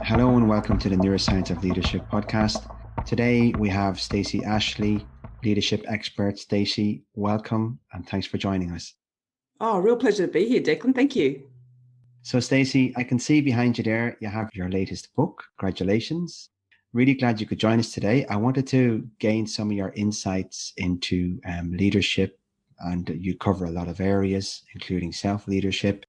Hello and welcome to the Neuroscience of Leadership podcast. Today we have Stacey Ashley, leadership expert. Stacey, welcome and thanks for joining us. Oh, real pleasure to be here, Declan. Thank you. So Stacey, I can see behind you there, you have your latest book. Congratulations. Really glad you could join us today. I wanted to gain some of your insights into leadership, and you cover a lot of areas, including self-leadership.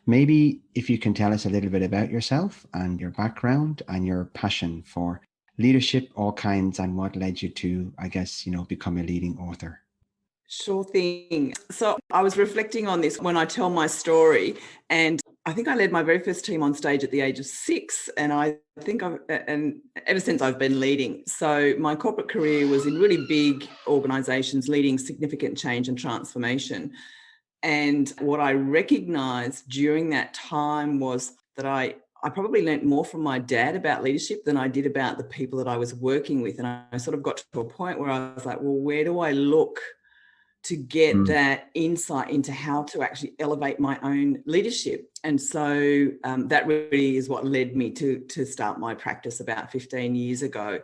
Maybe if you can tell us a little bit about yourself and your background and your passion for leadership, all kinds, and what led you to, become a leading author. Sure thing. So I was reflecting on this when I tell my story, and I think I led my very first team on stage at the age of 6, and and ever since I've been leading. So my corporate career was in really big organisations, leading significant change and transformation. And what I recognised during that time was that I probably learnt more from my dad about leadership than I did about the people that I was working with. And I sort of got to a point where I was like, well, where do I look to get that insight into how to actually elevate my own leadership? And so that really is what led me to start my practice about 15 years ago,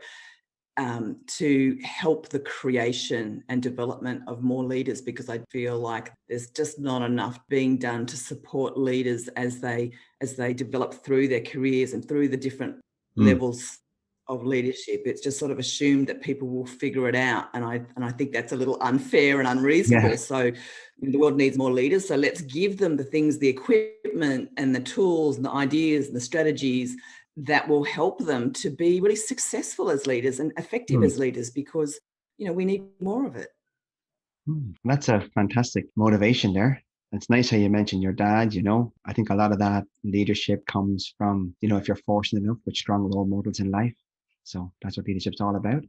to help the creation and development of more leaders, because I feel like there's just not enough being done to support leaders as they develop through their careers and through the different levels of leadership. It's just sort of assumed that people will figure it out, and I think that's a little unfair and unreasonable. Yeah. So the world needs more leaders, so let's give them the things, the equipment and the tools and the ideas and the strategies that will help them to be really successful as leaders and effective as leaders, because we need more of it. That's a fantastic motivation there. It's nice how you mentioned your dad. I think a lot of that leadership comes from, if you're fortunate enough with strong role models in life. So that's what leadership's all about.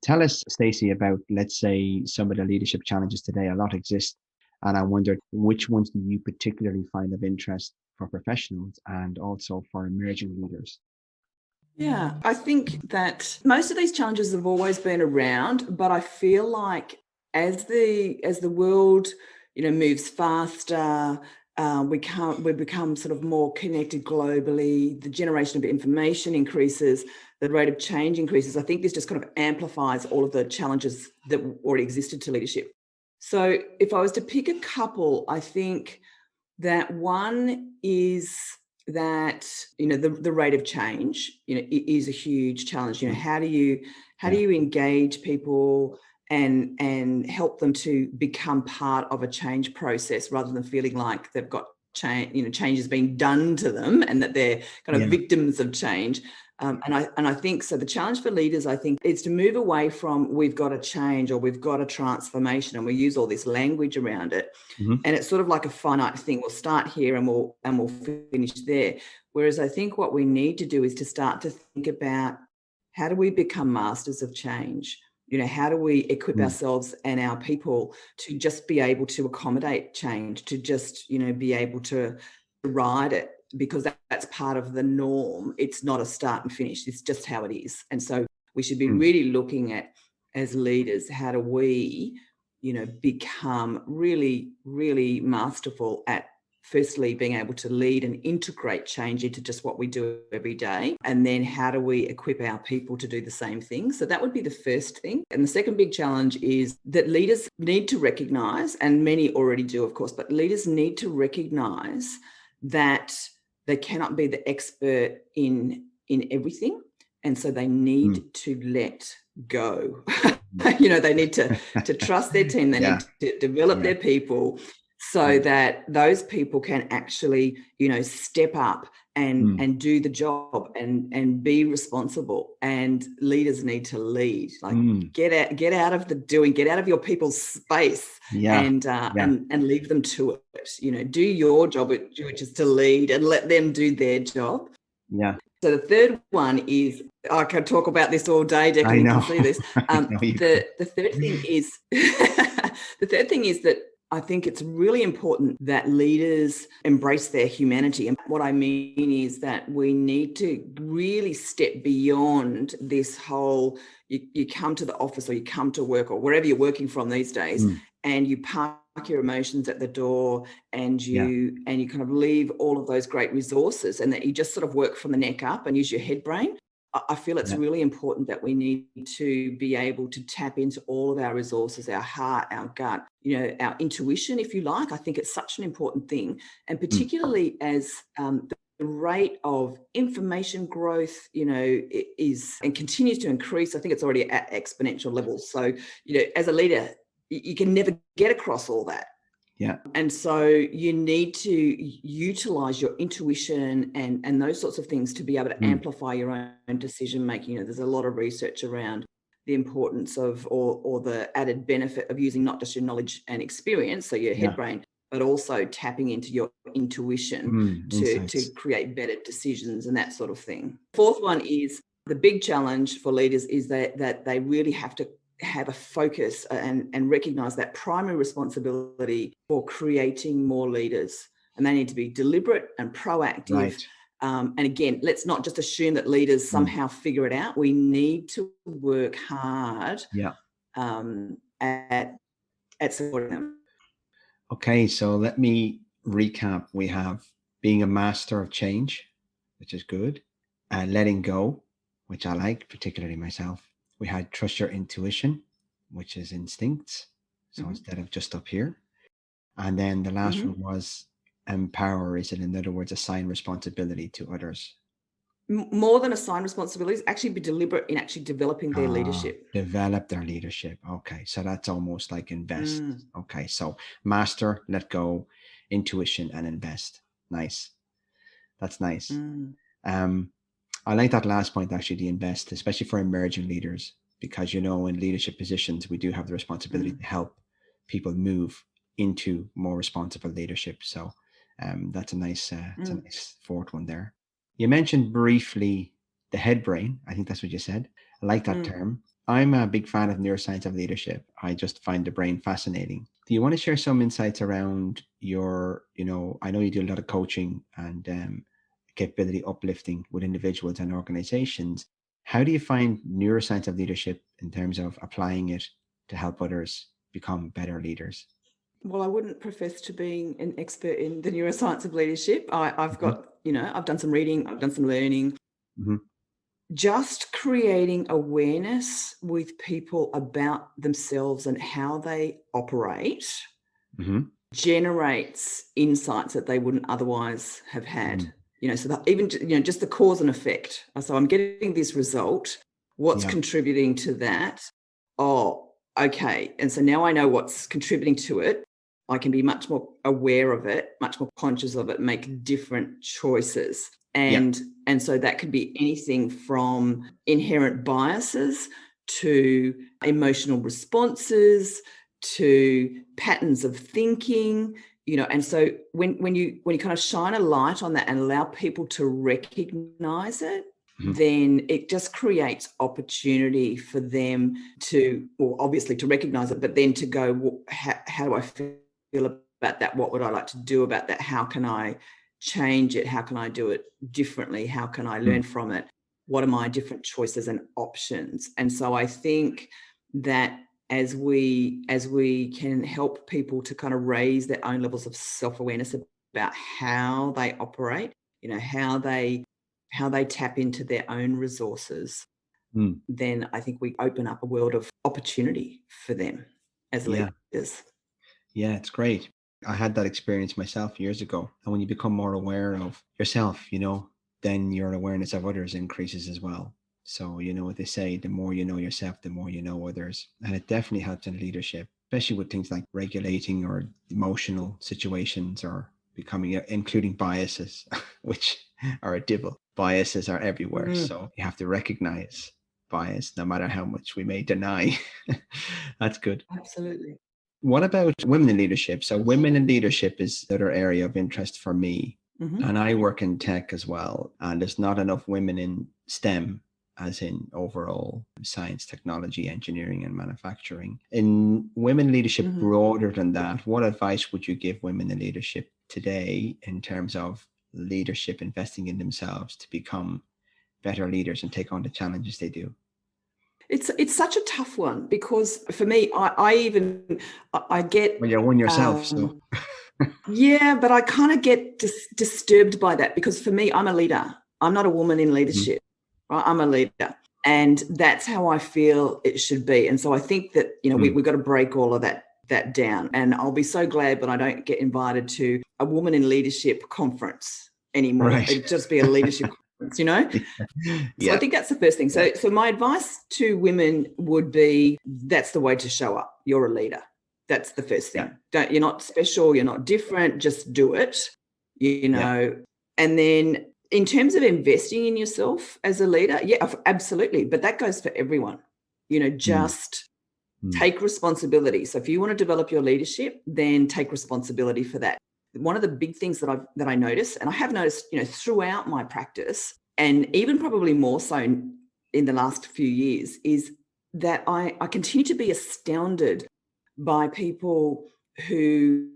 Tell us, Stacey, about, let's say, some of the leadership challenges today. A lot exist. And I wondered, which ones do you particularly find of interest for professionals and also for emerging leaders? Yeah, I think that most of these challenges have always been around, but I feel like as the world moves faster, we become sort of more connected globally. The generation of information increases, the rate of change increases. I think this just kind of amplifies all of the challenges that already existed to leadership. So if I was to pick a couple, I think that one is that the rate of change is a huge challenge. How do you engage people and help them to become part of a change process, rather than feeling like they've got change is being done to them and that they're kind of victims of change. And I think so. The challenge for leaders, I think, is to move away from we've got a change or we've got a transformation, and we use all this language around it, and it's sort of like a finite thing. We'll start here and we'll finish there. Whereas I think what we need to do is to start to think about, how do we become masters of change? How do we equip ourselves and our people to just be able to accommodate change, to just be able to ride it, because that's part of the norm. It's not a start and finish. It's just how it is. And so we should be really looking at, as leaders, how do we, become really, really masterful at, firstly, being able to lead and integrate change into just what we do every day. And then how do we equip our people to do the same thing? So that would be the first thing. And the second big challenge is that leaders need to recognize, and many already do, of course, but leaders need to recognize that they cannot be the expert in everything. And so they need to let go. They need to trust their team. They need to develop their people so that those people can actually, step up and do the job and be responsible. And leaders need to lead, get out of the doing, get out of your people's space and leave them to it. Do your job, which is to lead, and let them do their job. Yeah. So the third one is, I can talk about this all day, Declan, you can see this. The third thing is the third thing is that I think it's really important that leaders embrace their humanity. And what I mean is that we need to really step beyond this whole, you come to the office or you come to work or wherever you're working from these days, and you park your emotions at the door, and Yeah. you kind of leave all of those great resources, and that you just sort of work from the neck up and use your head brain. I feel it's Yeah. really important that we need to be able to tap into all of our resources, our heart, our gut, our intuition, if you like. I think it's such an important thing. And Mm. particularly as the rate of information growth, is and continues to increase. I think it's already at exponential levels. So, as a leader, you can never get across all that. Yeah. And so you need to utilize your intuition and those sorts of things to be able to amplify your own decision making. There's a lot of research around the importance of or the added benefit of using not just your knowledge and experience, so your head brain, but also tapping into your intuition to Insights. create better decisions and that sort of thing. Fourth one is the big challenge for leaders is that they really have to have a focus and recognize that primary responsibility for creating more leaders. And they need to be deliberate and proactive. Right. And again, let's not just assume that leaders somehow figure it out. We need to work hard Yeah. at supporting them. Okay, so let me recap. We have being a master of change, which is good, and letting go, which I like, particularly myself. We had trust your intuition, which is instincts. So instead of just up here. And then the last one was empower, is it? In other words, assign responsibility to others. More than assign responsibilities, actually be deliberate in actually developing their leadership. Develop their leadership. Okay, so that's almost like invest. Okay, so master, let go, intuition, and invest. Nice. That's nice. I like that last point, actually, the invest, especially for emerging leaders, because in leadership positions, we do have the responsibility to help people move into more responsible leadership. So that's a nice fourth one there. You mentioned briefly the head brain. I think that's what you said. I like that term. I'm a big fan of neuroscience of leadership. I just find the brain fascinating. Do you want to share some insights around your, I know you do a lot of coaching and capability uplifting with individuals and organizations. How do you find neuroscience of leadership in terms of applying it to help others become better leaders? Well, I wouldn't profess to being an expert in the neuroscience of leadership. I've got, I've done some reading, I've done some learning. Just creating awareness with people about themselves and how they operate generates insights that they wouldn't otherwise have had. So that even, just the cause and effect. So I'm getting this result. What's contributing to that? Oh, okay. And so now I know what's contributing to it. I can be much more aware of it, much more conscious of it, make different choices. And so that could be anything from inherent biases to emotional responses to patterns of thinking, and so when you kind of shine a light on that and allow people to recognize it, then it just creates opportunity for them to, well, obviously to recognize it, but then to go, well, how do I feel about that? What would I like to do about that? How can I change it? How can I do it differently? How can I learn from it? What are my different choices and options? And so I think that as we can help people to kind of raise their own levels of self-awareness about how they operate, how they tap into their own resources, then I think we open up a world of opportunity for them as leaders. Yeah, it's great. I had that experience myself years ago. And when you become more aware of yourself, then your awareness of others increases as well. So, what they say, the more you know yourself, the more you know others. And it definitely helps in leadership, especially with things like regulating or emotional situations or becoming, including biases, which are a devil. Biases are everywhere. So you have to recognize bias, no matter how much we may deny. That's good. Absolutely. What about women in leadership? So women in leadership is another area of interest for me. And I work in tech as well. And there's not enough women in STEM, as in overall science, technology, engineering, and manufacturing. In women leadership broader than that, what advice would you give women in leadership today in terms of leadership, investing in themselves to become better leaders and take on the challenges they do? It's such a tough one, because for me, I get Well, you're one yourself, so yeah, but I kind of get disturbed by that, because for me, I'm a leader. I'm not a woman in Mhm. leadership, right? I'm a leader, and that's how I feel it should be. And so I think that, we've got to break all of that down. And I'll be so glad when I don't get invited to a woman in leadership conference anymore. Right. It'd just be a leadership conference. So I Yeah. think that's the first thing. Yeah. So my advice to women would be, that's the way to show up. You're a leader. That's the first Yeah. thing. You're not special, you're not different, just do it. Yeah. And then in terms of investing in yourself as a leader, yeah, absolutely. But that goes for everyone. Mm. Just Mm. take responsibility. So if you want to develop your leadership, then take responsibility for that. One of the big things that I notice, and I have noticed, throughout my practice, and even probably more so in the last few years, is that I continue to be astounded by people who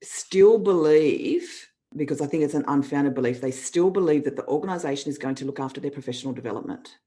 still believe, because I think it's an unfounded belief, they still believe that the organisation is going to look after their professional development.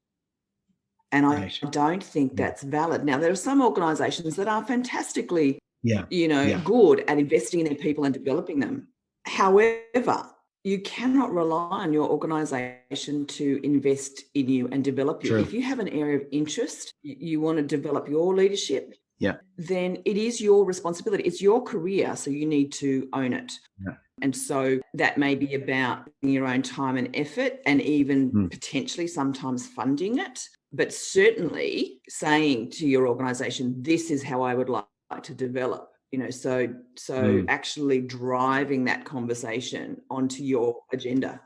And I Right. don't think Mm. that's valid. Now, there are some organisations that are fantastically, Yeah. Yeah. good at investing in their people and developing them. However, you cannot rely on your organisation to invest in you and develop you. True. If you have an area of interest, you want to develop your leadership, Yeah. then it is your responsibility. It's your career, so you need to own it. Yeah. And so that may be about your own time and effort, and even Mm. potentially sometimes funding it, but certainly saying to your organisation, this is how I would like to develop. So Mm. actually driving that conversation onto your agenda.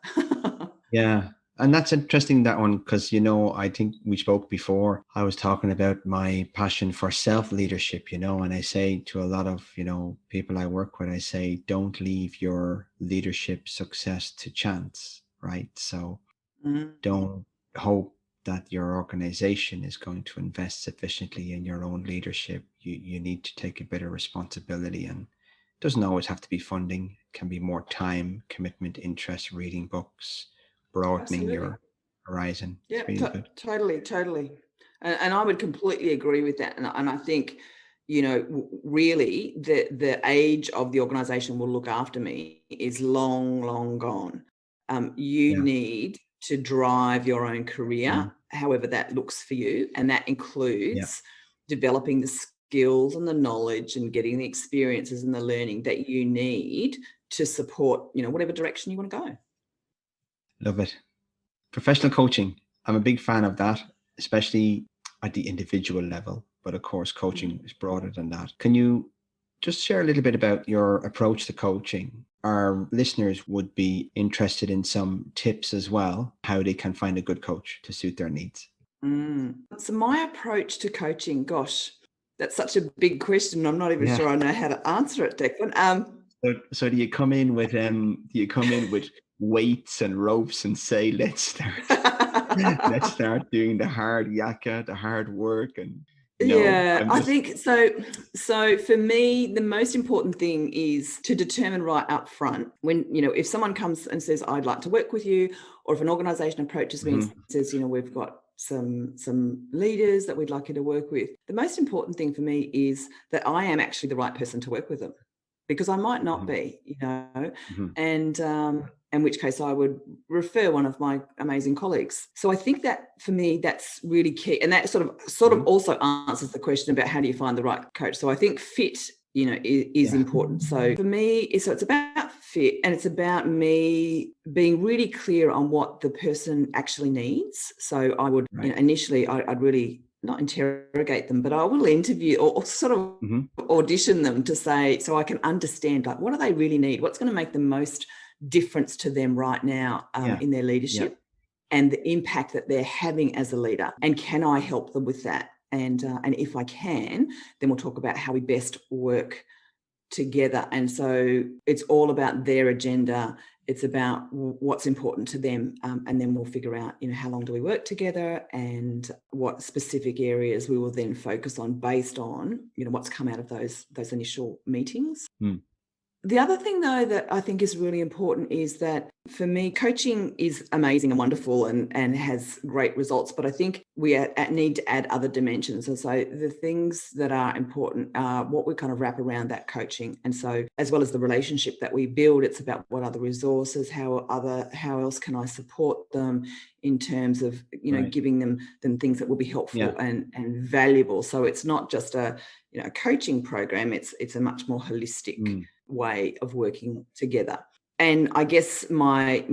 Yeah. And that's interesting, that one, because, I think we spoke before. I was talking about my passion for self-leadership, and I say to a lot of, people I work with, I say, don't leave your leadership success to chance, right? So Mm, don't hope that your organization is going to invest sufficiently in your own leadership. You need to take a bit of responsibility, and it doesn't always have to be funding. It can be more time, commitment, interest, reading books, broadening absolutely. your horizon. Yeah, It's really good. totally. And I would completely agree with that. And I think, really the age of the organisation will look after me is long, long gone. You Yeah. need to drive your own career, Mhm. however that looks for you. And that Yeah. includes developing the skills and the knowledge and getting the experiences and the learning that you need to support, whatever direction you want to go. Love it. Professional coaching. I'm a big fan of that, especially at the individual level. But of course, coaching Mhm. is broader than that. Can you just share a little bit about your approach to coaching? Our listeners would be interested in some tips as well, how they can find a good coach to suit their needs. So my approach to coaching, gosh, that's such a big question. I'm not even Yeah. sure I know how to answer it, Declan. So do you come in with weights and ropes and say, let's start doing the hard yakka, the hard work, and Yeah, I'm I just think so. So for me, the most important thing is to determine right up front when, if someone comes and says, I'd like to work with you, or if an organization approaches me and Mhm. says, we've got some leaders that we'd like you to work with. The most important thing for me is that I am actually the right person to work with them, because I might not Mhm. be, Mhm. and in which case I would refer one of my amazing colleagues. So I think that for me, that's really key. And that sort of Mhm. also answers the question about how do you find the right coach. So I think fit, is Yeah. important. So for me, it's about fit, and it's about me being really clear on what the person actually needs. So I would, Right. initially I'd really not interrogate them, but I will interview or sort of Mhm. audition them to say, so I can understand, like, what do they really need? What's going to make the most difference to them right now, Yeah. in their Yeah. leadership and the impact that they're having as a leader? And can I help them with that? And if I can, then we'll talk about how we best work together. And so it's all about their agenda. It's about what's important to them, and then we'll figure out, how long do we work together, and what specific areas we will then focus on based on, what's come out of those initial meetings. Mm. The other thing, though, that I think is really important is that for me, coaching is amazing and wonderful and has great results. But I think we need to add other dimensions. And so the things that are important are what we kind of wrap around that coaching. And so as well as the relationship that we build, it's about what other resources, how else can I support them in terms of, giving them things that will be helpful and valuable. So it's not just a coaching program. It's a much more holistic way of working together. And I guess my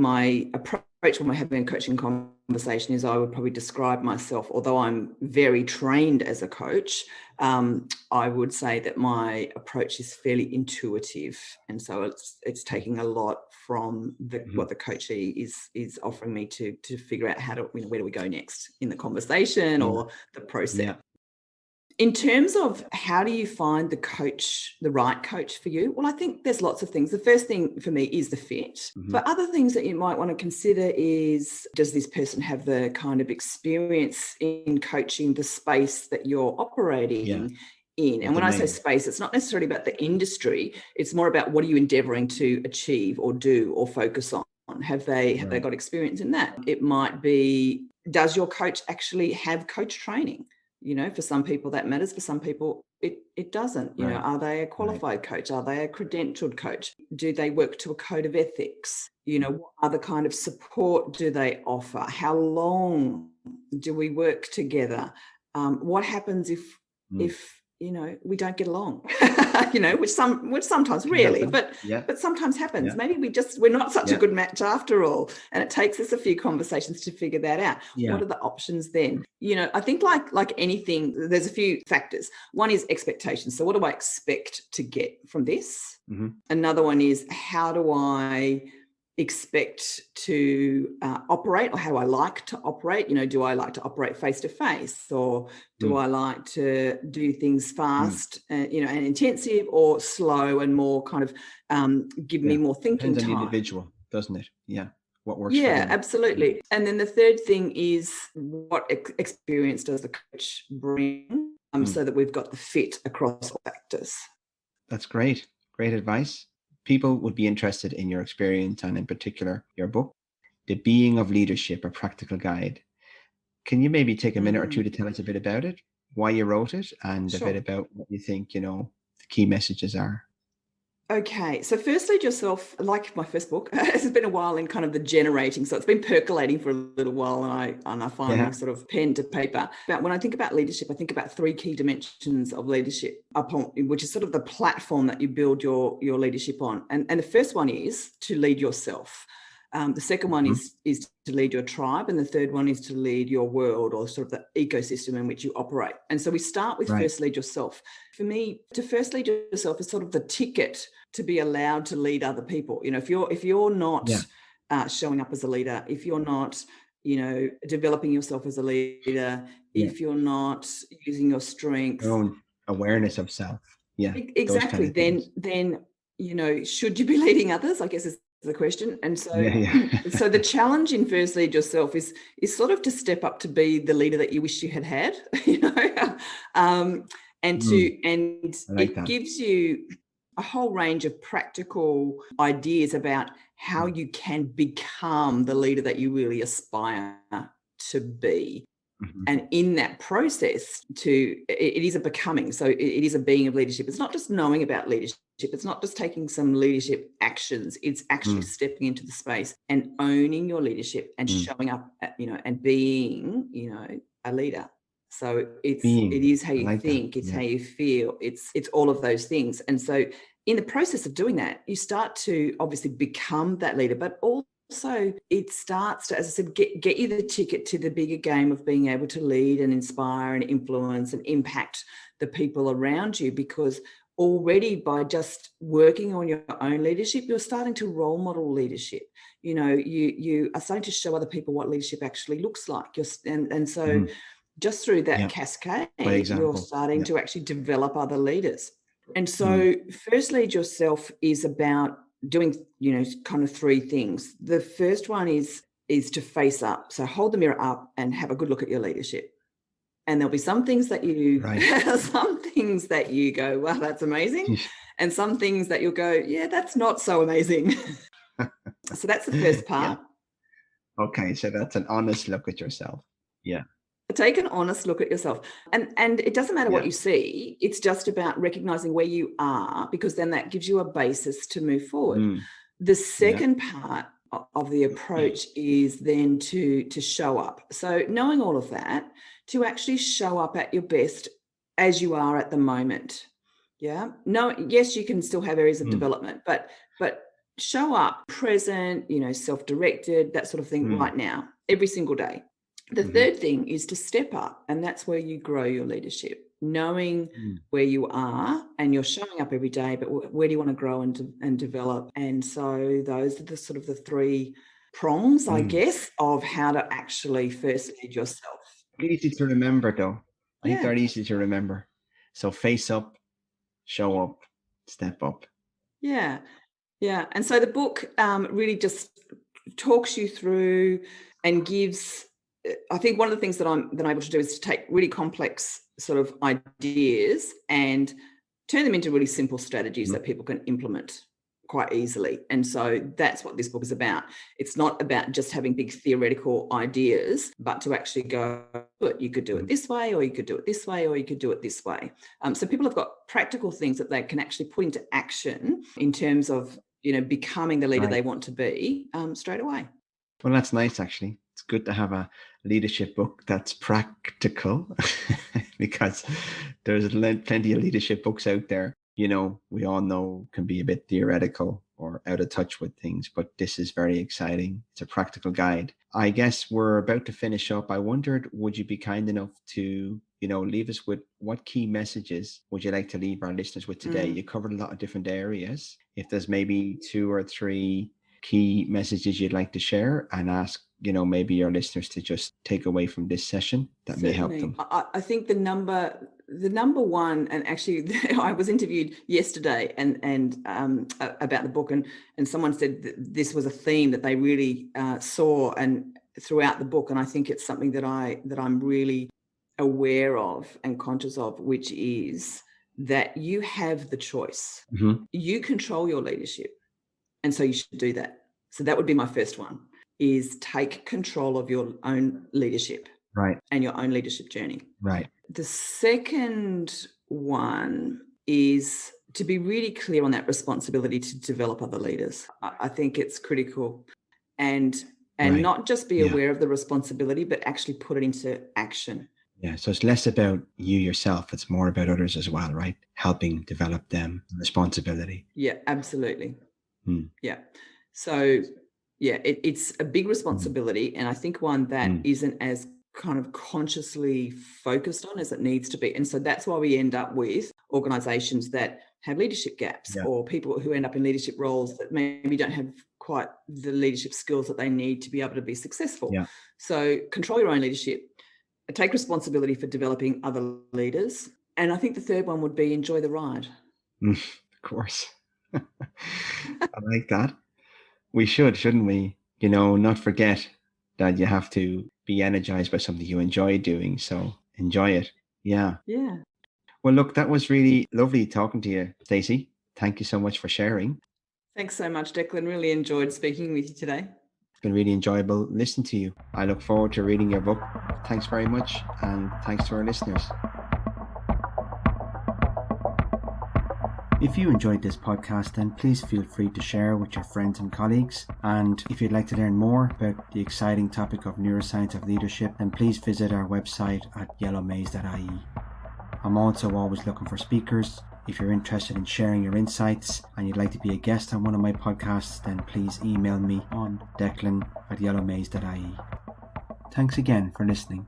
approach when we're having a coaching conversation is I would probably describe myself, although I'm very trained as a coach, I would say that my approach is fairly intuitive. And so it's taking a lot from what the coachee is offering me to figure out how to, where do we go next in the conversation or the process. Yeah. In terms of how do you find the right coach for you? Well, I think there's lots of things. The first thing for me is the fit. But other things that you might want to consider is, does this person have the kind of experience in coaching the space that you're operating in? And when I say space, it's not necessarily about the industry. It's more about what are you endeavoring to achieve or do or focus on? Have they got experience in that? It might be, does your coach actually have coach training? For some people that matters. For some people, it doesn't. Are they a qualified coach? Are they a credentialed coach? Do they work to a code of ethics? What other kind of support do they offer? How long do we work together? What happens if we don't get along? which sometimes rarely, but sometimes happens. Yeah. Maybe we're not such a good match after all, and it takes us a few conversations to figure that out. What are the options then? I think like anything, there's a few factors. One is expectations. So what do I expect to get from this? Another one is, how do I expect to operate, or how I like to operate? Do I like to operate face to face, or do I like to do things fast and intensive, or slow and more kind of give me more thinking Depends on time? the individual, doesn't it? What works for them. Absolutely. And then the third thing is, what experience does the coach bring, so that we've got the fit across all factors. That's great advice. People would be interested in your experience, and in particular your book, The Being of Leadership, a Practical Guide. Can you maybe take a minute or two to tell us a bit about it, why you wrote it, and a bit about what you think, the key messages are? Okay, so first, Lead Yourself, like my first book, it's been a while in kind of the generating, so it's been percolating for a little while, and I finally sort of pen to paper. But when I think about leadership, I think about three key dimensions of leadership, which is sort of the platform that you build your leadership on. And the first one is to lead yourself. The second one is to lead your tribe, and the third one is to lead your world, or sort of the ecosystem in which you operate. And so we start with first lead yourself. For me, to first lead yourself is sort of the ticket to be allowed to lead other people. If you're not showing up as a leader, if you're not developing yourself as a leader, if you're not using your strengths, your own awareness of self, exactly, then should you be leading others, I guess, is the question. And so so the challenge in first lead yourself is sort of to step up to be the leader that you wish you had and it gives you a whole range of practical ideas about how you can become the leader that you really aspire to be. And in that process, it is a becoming. So it is a being of leadership. It's not just knowing about leadership. It's not just taking some leadership actions. It's actually stepping into the space and owning your leadership and showing up, and being, a leader. So it is how you think, it's how you feel, it's all of those things. And so in the process of doing that, you start to obviously become that leader, but also it starts to, as I said, get you the ticket to the bigger game of being able to lead and inspire and influence and impact the people around you, because already by just working on your own leadership, you're starting to role model leadership. You are starting to show other people what leadership actually looks like. And so just through that cascade, you're starting to actually develop other leaders. And so first lead yourself is about doing, kind of three things. The first one is to face up. So hold the mirror up and have a good look at your leadership. And there'll be some things that you, some things that you go, wow, that's amazing. and some things that you'll go, yeah, that's not so amazing. So that's the first part. Yeah. Okay, so that's an honest look at yourself. Yeah. Take an honest look at yourself. And it doesn't matter what you see. It's just about recognizing where you are, because then that gives you a basis to move forward. The second part of the approach is then to show up. So knowing all of that, to actually show up at your best as you are at the moment. Yeah. No, yes, you can still have areas of development, but show up present, self-directed, that sort of thing right now, every single day. The third thing is to step up, and that's where you grow your leadership, knowing where you are, and you're showing up every day, but where do you want to grow and develop? And so those are the sort of the three prongs, I guess, of how to actually first lead yourself. Easy to remember, though. I think they're easy to remember. So face up, show up, step up. Yeah. Yeah. And so the book really just talks you through and gives, I think one of the things that I'm able to do is to take really complex sort of ideas and turn them into really simple strategies that people can implement quite easily. And so that's what this book is about. It's not about just having big theoretical ideas, but to actually go, you could do it this way, or you could do it this way, or you could do it this way. So people have got practical things that they can actually put into action in terms of, becoming the leader they want to be straight away. Well, that's nice, actually. It's good to have a leadership book that's practical because there's plenty of leadership books out there. We all know can be a bit theoretical or out of touch with things, but this is very exciting. It's a practical guide. I guess we're about to finish up. I wondered, would you be kind enough to, leave us with what key messages would you like to leave our listeners with today? You covered a lot of different areas. If there's maybe 2 or 3 key messages you'd like to share, and ask, maybe your listeners to just take away from this session that may help them. I think the number one, and actually I was interviewed yesterday and about the book, and someone said that this was a theme that they really saw and throughout the book, and I think it's something that I'm really aware of and conscious of, which is that you have the choice. You control your leadership, and so you should do that. So that would be my first one, is take control of your own leadership, right, and your own leadership journey. Right. The second one is to be really clear on that responsibility to develop other leaders. I think it's critical, and not just be aware of the responsibility, but actually put it into action. Yeah, so it's less about you yourself. It's more about others as well, right? Helping develop them, responsibility. Yeah, absolutely. Yeah. So, it's a big responsibility, and I think one that isn't as kind of consciously focused on as it needs to be. And so that's why we end up with organizations that have leadership gaps, or people who end up in leadership roles that maybe don't have quite the leadership skills that they need to be able to be successful. Yeah. So control your own leadership, take responsibility for developing other leaders. And I think the third one would be enjoy the ride. Of course. I like that. We shouldn't we? Not forget that you have to be energized by something you enjoy doing. So enjoy it. Yeah. Yeah. Well, look, that was really lovely talking to you, Stacey. Thank you so much for sharing. Thanks so much, Declan. Really enjoyed speaking with you today. It's been really enjoyable listening to you. I look forward to reading your book. Thanks very much. And thanks to our listeners. If you enjoyed this podcast, then please feel free to share with your friends and colleagues. And if you'd like to learn more about the exciting topic of neuroscience of leadership, then please visit our website at yellowmaze.ie. I'm also always looking for speakers. If you're interested in sharing your insights and you'd like to be a guest on one of my podcasts, then please email me on declan@yellowmaze.ie. Thanks again for listening.